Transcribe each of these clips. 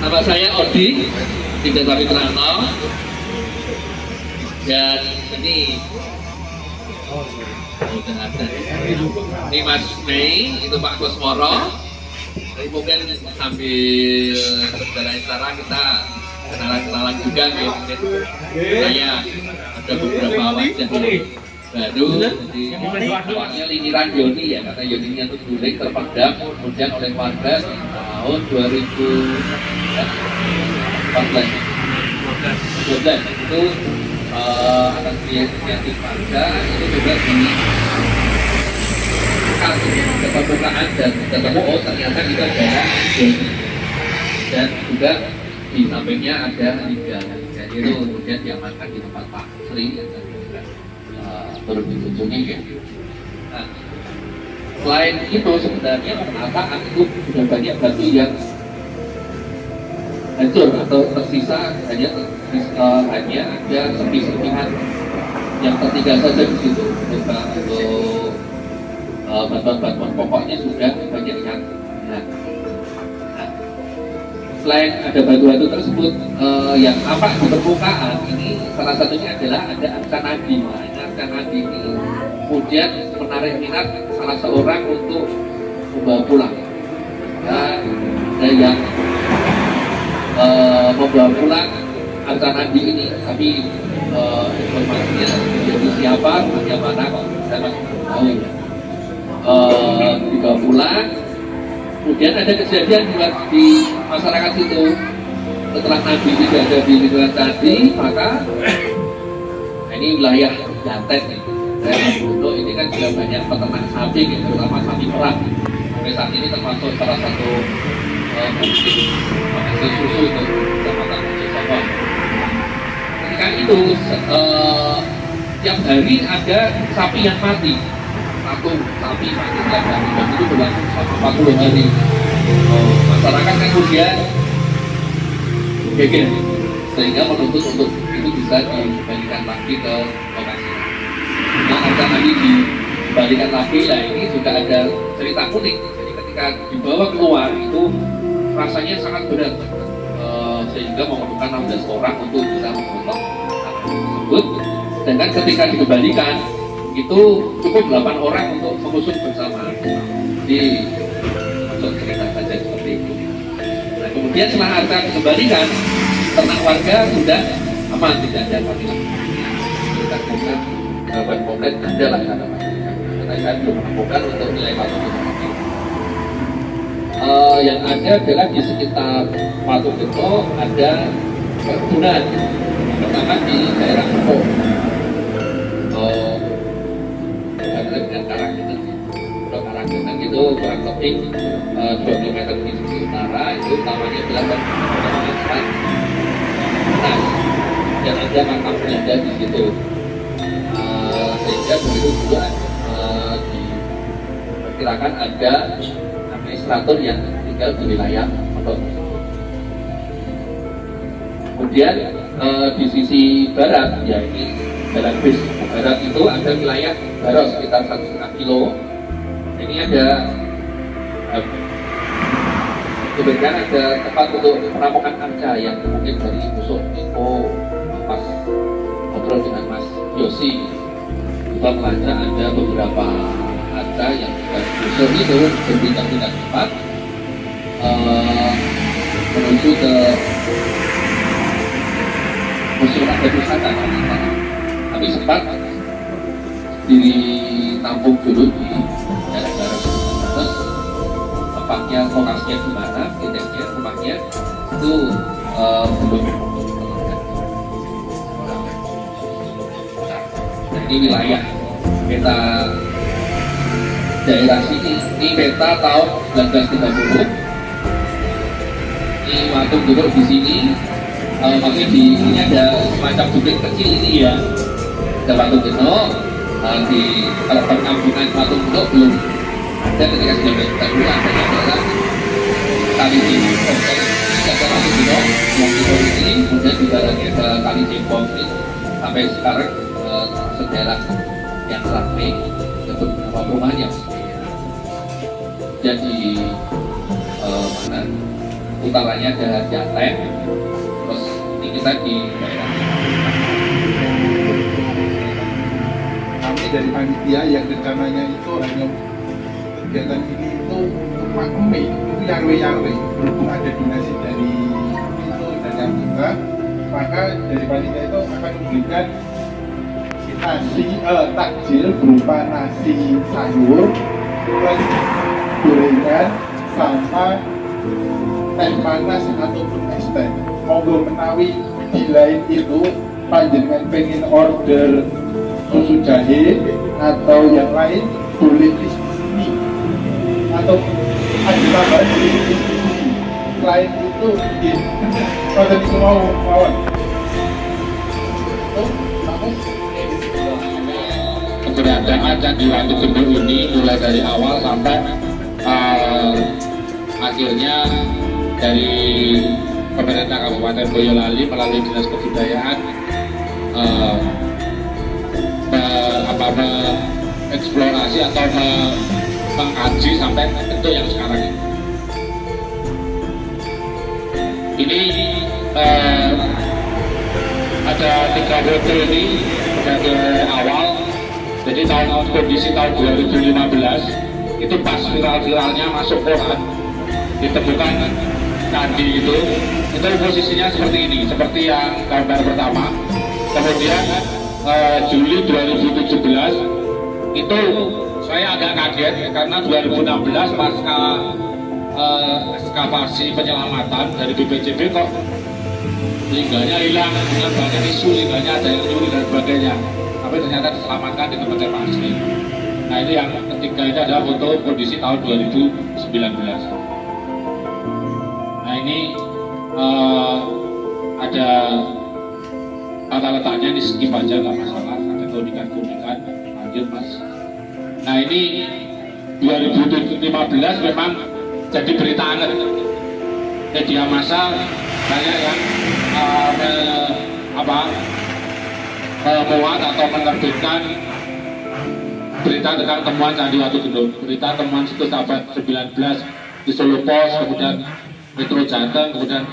Nama saya Odi, Tidak Sapi Terantau. Dan ini udah ada. Ini Mas Mei, itu Pak Kosmoro. Jadi mungkin sambil berjalan cara kita kenalan-kenalan juga ya. Mungkin saya ada beberapa wajah baru. Jadi awalnya liniran Yoni ya, karena Yoninya itu dulu terpendam kemudian oleh warga di tahun 2014 itu atas inisiatif warga itu juga di keterbukaan dan ketemu oh ternyata itu adalah Yoni dan juga di sampingnya ada liga. Jadi itu kemudian diamankan di tempat Pak Sri yang juga baru dikunjungi ya. Nah, selain itu sebenarnya penataan itu sudah banyak batu yang hancur atau tersisa hanya ada sepi-sepihan yang tertinggal saja di situ. Untuk bantuan-bantuan pokoknya sudah banyak yang selain ada batu-batu tersebut yang apa di permukaan ini salah satunya adalah ada arca nadi. Arca nadi ini kemudian menarik minat salah seorang untuk membawa pulang. Ada yang membawa pulang arca nadi ini, tapi informasinya jadi siapa, bagaimana kok saya masih belum tahu ya. Dibawa pulang. Kemudian ada kejadian di masyarakat situ setelah Nabi tidak ada di lingkungan tadi, maka ini wilayah Janten nih. Untuk ini kan juga banyak peternak sapi, terutama sapi perah. Sampai saat ini termasuk salah satu penghasil susu untuk Kecamatan Mojosobo. Ketika itu tiap hari ada sapi yang mati. Satu sapi mati tiap hari dan itu berlangsung 40 hari. Masyarakat kan kemudian geger sehingga menuntut untuk itu bisa dikembalikan lagi ke lokasi. Nah, akan lagi dikembalikan lagi, lah ini juga ada cerita unik. Jadi ketika dibawa keluar itu rasanya sangat berat, sehingga memerlukan 16 orang untuk bisa memotong tersebut. Sedangkan ketika dikembalikan itu cukup 8 orang untuk mengusung bersama. Di masuk cerita saja seperti itu. Nah, kemudian setelah harta dikembalikan, ternak warga sudah aman, tidak ada masalah. Kita bukan jawaban konkret adalah kata masyarakat. Karena saya belum menemukan untuk nilai patut itu. Yang ada adalah di sekitar Patung Gento ada perkebunan. Pertama di daerah Pokok. Dengan Karanggeneng, Karanggeneng itu kurang lebih 2 km di sisi utara, itu utamanya adalah perkebunan dan ada makam Belanda di situ, sehingga begitu juga diperkirakan ada administrator yang tinggal di wilayah Pondok. Kemudian di sisi barat, ya ini jalan bis barat itu ada wilayah Baros sekitar 1,5 kilo. Ini ada kebetulan ada tempat untuk perampokan arca yang mungkin dari musuh info pas ngobrol dengan Mas Yosi kita melacak ada beberapa arca yang musuh itu berpindah-pindah tempat menuju ke musuh ada wisata, tapi sempat ditampung dulu di daerah Baros. Terus tempatnya, lokasinya di mana, titiknya, rumahnya itu belum. Nah, ini wilayah peta daerah sini. Ini peta tahun 1930. Ini Patung Gento di sini. Maksudnya di sini ada semacam bukit kecil ini ya. Ada Patung Gento. Di kalau pengampungan Patung Gento belum ada ketika 1932 adalah Kali Cipong. Ini ada Patung Gento yang ini, kemudian juga lagi ada Kali Cipong ini sampai sekarang sejarah yang ramai untuk beberapa perumahan yang dan di mana utaranya ada Jaten, terus ini kita di daerah. Kami dari panitia yang rencananya itu hanya kegiatan ini itu cuma Mei, itu yarwe berhubung ada donasi dari itu dan yang juga, maka dari panitia itu akan memberikan takjil berupa nasi sayur, gorengan, sama teh panas ataupun es teh. Monggo menawi di lain itu panjenengan pengen order susu jahe atau yang lain boleh di sini atau ada tambahan di sini. Selain itu di pada itu mau keberadaan Candi Watu Gendul ini mulai dari awal sampai akhirnya dari pemerintah Kabupaten Boyolali melalui Dinas Kebudayaan mengeksplorasi atau mengkaji sampai bentuk yang sekarang ini ada 3 foto ini dari awal. Jadi kondisi tahun 2015 itu pas viral-viralnya masuk koran, ditemukan candi itu posisinya seperti ini, seperti yang gambar pertama. Kemudian Juli 2017 itu saya agak kaget karena 2016 pasca ekskavasi penyelamatan dari BPCB kok lingganya hilang, dengan banyak isu lingganya ada yang nyuri dan sebagainya. Tapi ternyata diselamatkan di tempat yang asli. Nah ini yang ketiga, ini adalah foto kondisi tahun 2019. Nah ini ada tata letaknya, di skip aja nggak masalah, ada keunikan-keunikan. Lanjut mas. Nah ini 2015 memang jadi berita hangat. Media massa banyak yang memuat atau menerbitkan berita tentang temuan Candi Watu Gendul, berita temuan situs abad 19 di Solo Pos, kemudian Metro Jateng, kemudian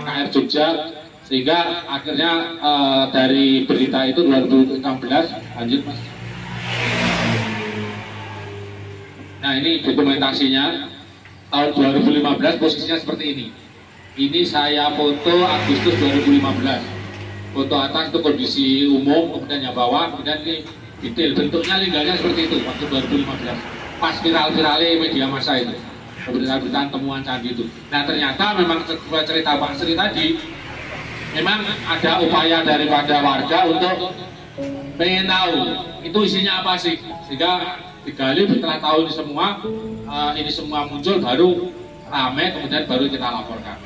KR Jogja, sehingga akhirnya dari berita itu 2016 lanjut mas. Nah ini dokumentasinya tahun 2015 posisinya seperti ini. Ini saya foto Agustus 2015. Foto atas itu kondisi umum, kemudian yang bawah, kemudian ini detail. Bentuknya lingganya seperti itu waktu 2015. Pas viral-viralnya media massa itu, berita-berita temuan candi itu. Nah ternyata memang cerita Pak Sri tadi, memang ada upaya daripada warga untuk pengen tahu itu isinya apa sih, sehingga digali setelah tahu ini semua muncul, baru rame, kemudian baru kita laporkan.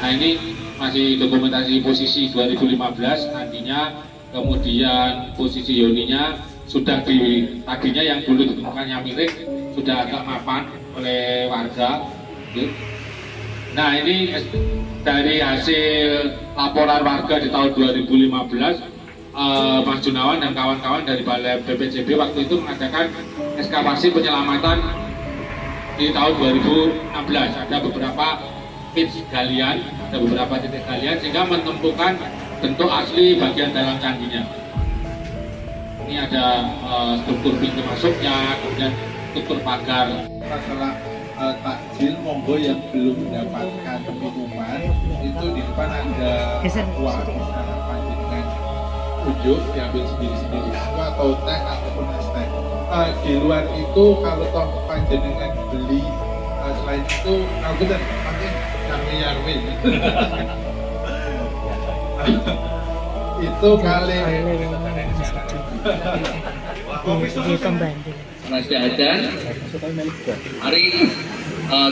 Nah ini masih dokumentasi posisi 2015 nantinya, kemudian posisi Yoninya sudah tadinya yang dulu ditemukannya miring sudah agak mapan oleh warga. Nah ini dari hasil laporan warga di tahun 2015, Mas Junawan dan kawan-kawan dari Balai BPCB waktu itu mengadakan ekskavasi penyelamatan di tahun 2016. Ada beberapa galian, ada beberapa titik galian, sehingga menemukan bentuk asli bagian dalam candinya. Ini ada struktur pintu masuknya, kemudian struktur pagar. Masalah takjil, monggo yang belum mendapatkan minuman itu di depan ada uang misalnya panjenengan ujuk diambil sendiri-sendiri atau teh ataupun es teh. Di luar itu kalau toh panjenengan beli selain itu aku dan pakai yarwe itu kali Mas Dadan, mari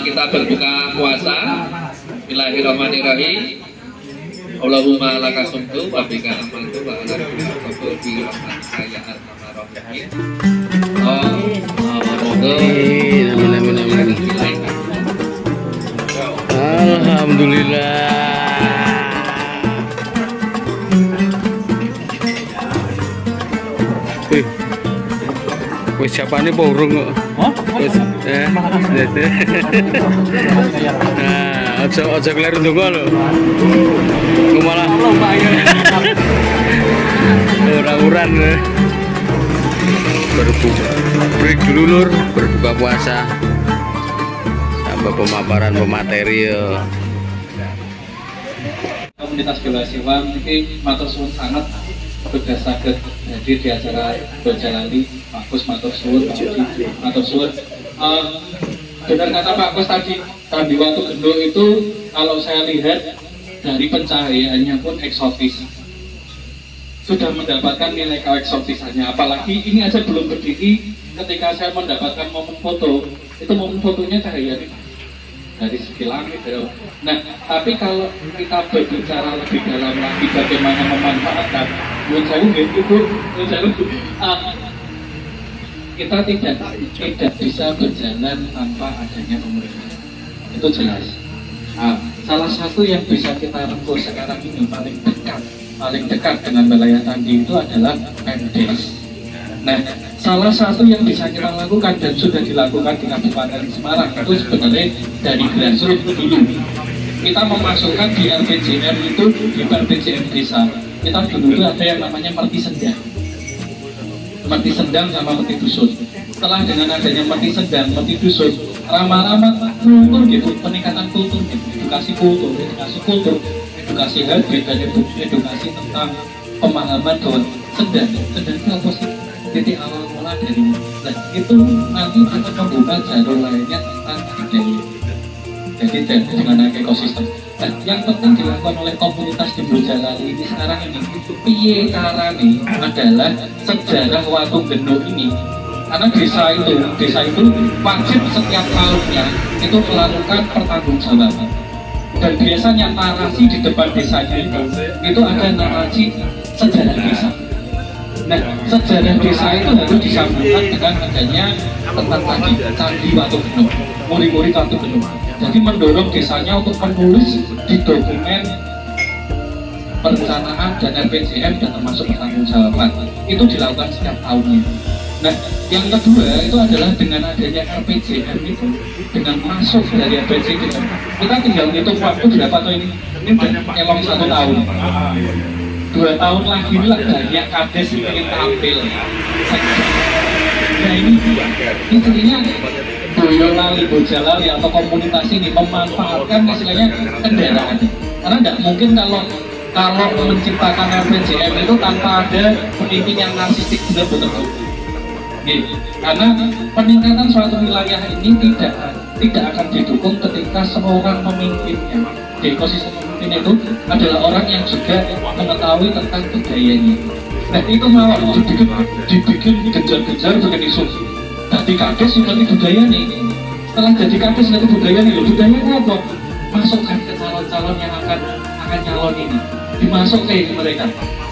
kita berbuka puasa. Bismillahirrahmanirrahim. Allahumma lakasumtu wa bika amantu wa ala rabbika bi rahmatika ya arhamar rahimin. Alhamdulillah. Wis persiapannya burung kok. Nah, ojo keliru tunggu lho. Aku malah orang-orang berbuka break dulu lur, berbuka puasa sampai pemaparan pemateri ya. Komunitas Gelasiwan ini matur suwun sangat sudah saged hadir di acara Bojalali. Pak Kus matur suwun, Pak Udi matur suwun. Benar kata Pak Kus tadi, Candi Watu Gendo itu kalau saya lihat dari pencahayaannya pun eksotis, sudah mendapatkan nilai keeksotisannya. Apalagi ini aja belum berdiri, ketika saya mendapatkan momen foto, itu momen fotonya cahayanya dari segi langit. Nah, tapi kalau kita berbicara lebih dalam lagi bagaimana memanfaatkan, menurut saya kita tidak bisa berjalan tanpa adanya pemerintah. Itu jelas. Salah satu yang bisa kita rangkul sekarang ini paling dekat dengan wilayah Candi itu adalah Pemdes. Nah, salah satu yang bisa kita lakukan dan sudah dilakukan di Kabupaten Semarang itu sebenarnya dari grassroots dulu. Kita memasukkan di RPJM itu, di RPJM desa, kita dulu ada yang namanya merti sendang sama merti dusun. Setelah dengan adanya merti sendang, merti dusun, ramah-ramah kultur gitu, peningkatan kultur gitu, edukasi kultur, edukasi habit dan edukasi tentang pemahaman bahwa sendang itu apa sih? Titik awal mula dari itu nanti akan membuka jalur lainnya tentang budaya. Jadi dengan ekosistem. Nah, yang penting dilakukan oleh komunitas di Bojalali ini sekarang ini, piye carane adalah sejarah Watu Gendo ini. Karena desa itu wajib setiap tahunnya itu melakukan pertanggungjawaban. Dan biasanya narasi di depan desanya itu ada narasi sejarah desa. Nah, sejarah desa itu harus disambungkan dengan adanya tentang Candi Watu Gendo, muri-muri Watu Gendo. Jadi mendorong desanya untuk menulis di dokumen perencanaan dan RPJM dan termasuk pertanggungjawaban. Itu dilakukan setiap tahunnya. Nah, yang kedua itu adalah dengan adanya RPJM itu, dengan masuk dari RPJM kita tinggal hitung waktu berapa tahun ini udah elong 1 tahun. 2 tahun lagi lah banyak kades yang ingin tampil. Nah ini intinya Bojalali atau komunitas ini memanfaatkan istilahnya kendaraan. Karena tidak mungkin kalau menciptakan RPJM itu tanpa ada pemimpin yang narsistik betul-betul. Karena peningkatan suatu wilayah ini tidak akan didukung ketika seorang pemimpinnya di ekosistem pemimpin itu adalah orang yang juga mengetahui tentang budayanya. Nah itu malah dibikin genjar-genjar dengan isu jadi kades nanti budaya nih. Setelah jadi kades nanti budaya nih, budayanya apa? Masukkan ke calon-calon yang akan nyalon ini, dimasukkan ke mereka.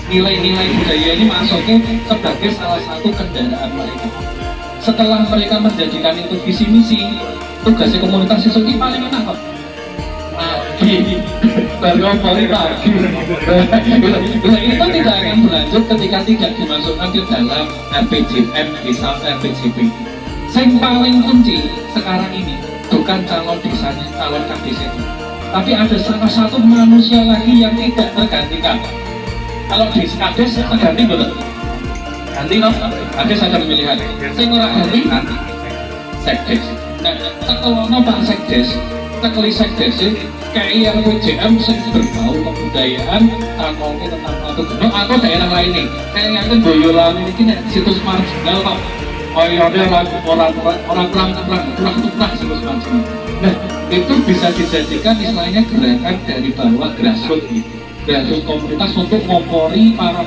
Nilai-nilai budaya ini masuknya sebagai salah satu kendaraan mereka. Setelah mereka menjadikan itu visi misi, tugasnya komunitas itu paling enak kok. Baru mulai pagi. Itu tidak akan berlanjut ketika tidak dimasukkan ke dalam RPJM desa RPJP. Yang paling kunci sekarang ini bukan calon desanya, calon kadesnya, tapi ada salah satu manusia lagi yang tidak tergantikan. Kalau di kades terganti betul, ganti loh. Kades ada pemilihan. Saya nggak ganti nanti sekdes. Nah, kalau Pak sekdes, sekali sekdes kayak RPJM yang berbau kebudayaan, tanongnya tentang Watu Gendo atau daerah lain nih. Saya yakin Boyolali ini situs marginal Pak. Oh iya, orang kurang situs marginal. Nah, itu bisa dijadikan istilahnya gerakan dari bawah grassroots gitu. Grassroots komunitas untuk mempori para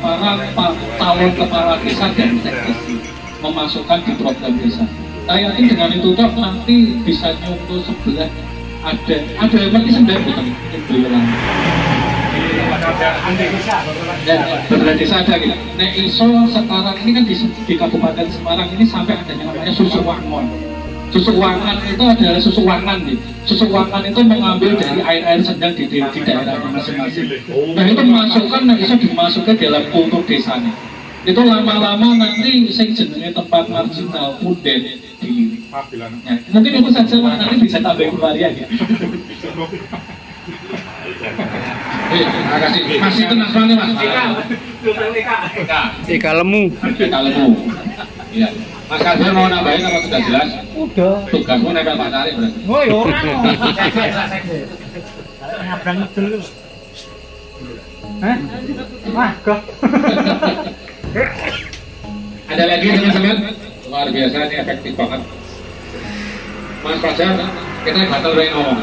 calon kepala desa dan sekdes memasukkan di program desa. Saya yakin dengan itu toh nanti bisa nyumpul sebelah ada merti sendiri bukan Boyolali. Beberapa desa ada gitu. Nah iso sekarang ini kan di Kabupaten Semarang ini sampai adanya namanya Susuk Wangon. Susuk Wangan itu adalah susuk wangan nih. Susuk wangan itu mengambil dari air sendang di daerah masing-masing. Nah itu dimasukkan, nah iso dimasukkan dalam kultur desanya. itu lama-lama nanti saya jenenge tempat marginal puden di ya, mungkin itu saja Mas, nanti bisa tambah varian ya. Terima kasih. Mas itu nasrani Mas. Ika lemu. Iya. Mas Kadir mau nambahin apa sudah jelas? Udah. Tugasmu nempel Pak Tarik berarti. Oh ya orang. Nyabrang dulu. Hah? Wah, kok. Ada lagi teman-teman? Luar biasa, ini efektif banget. Mas Fajar, kita gatel dari ngomong.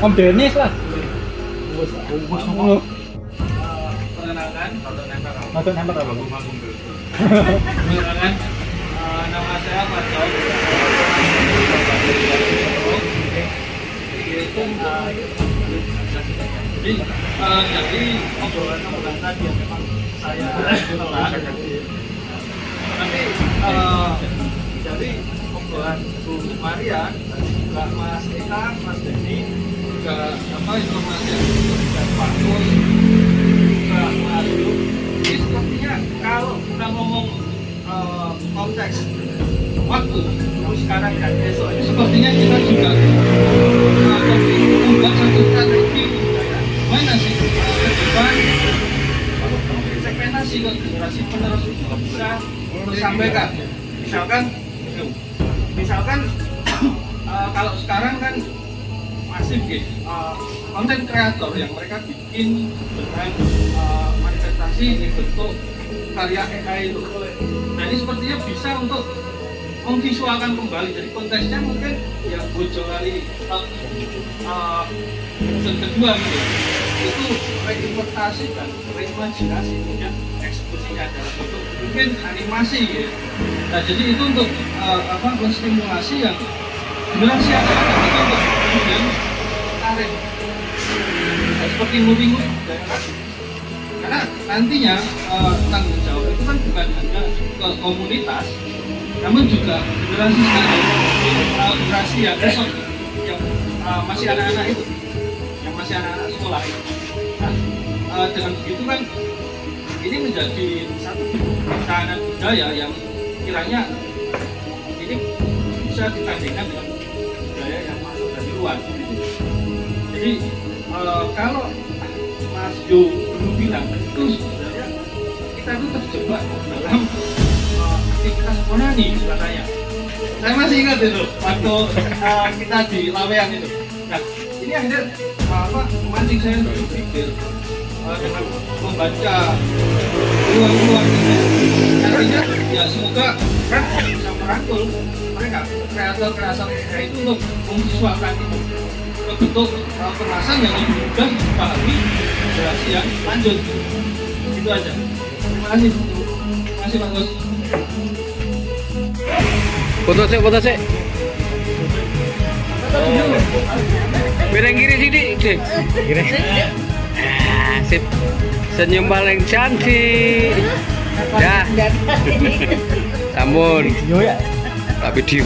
Om Denis lah. Perkenalkan, Nonton nempel apa? perkenalkan, nama saya Fajar. Jadi obrolan tadi yang memang saya telah tapi dari obrolan Bu Maria dan juga Mas Eka, Mas Denny juga informasi dan Pak Mus juga Mas Yu, ini sepertinya kalau kita ngomong konteks waktu sekarang dan besok ini sepertinya kita juga membuat satu strategi mana sih ke depan segmentasi ke generasi penerus itu bisa tersampaikan. Misalkan kalau sekarang kan masif gitu konten kreator yang mereka bikin dengan manifestasi di bentuk karya AI itu. Nah ini sepertinya bisa untuk memvisualkan kembali, jadi konteksnya mungkin ya Bojongali episode kedua gitu, itu reinterpretasi dan reimajinasi, kemudian eksekusinya dalam bentuk mungkin animasi gitu. Nah jadi itu untuk menstimulasi yang generasi anak-anak itu untuk kemudian tarik seperti movie-movie karena nantinya tanggung jawab itu kan bukan hanya ke komunitas namun juga generasi sekarang, generasi yang besok yang masih anak-anak itu, yang masih anak-anak sekolah itu. Nah, dengan begitu kan ini menjadi satu pertahanan budaya yang kiranya ini bisa ditandingkan dengan budaya yang masuk dari luar. Jadi kalau Mas Yu dulu bilang itu sebenarnya kita itu terjebak dalam aktivitas onani katanya. Saya masih ingat itu waktu kita di Lawean itu. Nah, ini akhirnya memancing saya untuk berpikir dengan membaca peluang-peluang ini. Artinya ya semoga kan bisa merangkul mereka kreator-kreator itu untuk memvisualkan itu ke bentuk kemasan yang lebih mudah dipahami generasi yang lanjut. Itu aja. Terima kasih. Terima kasih Pak Gus. Foto sih. Piring kiri sini, deh. Kiri. Sip. Senyum paling cantik. Ya. Sampun. Yo ya. Tapi video.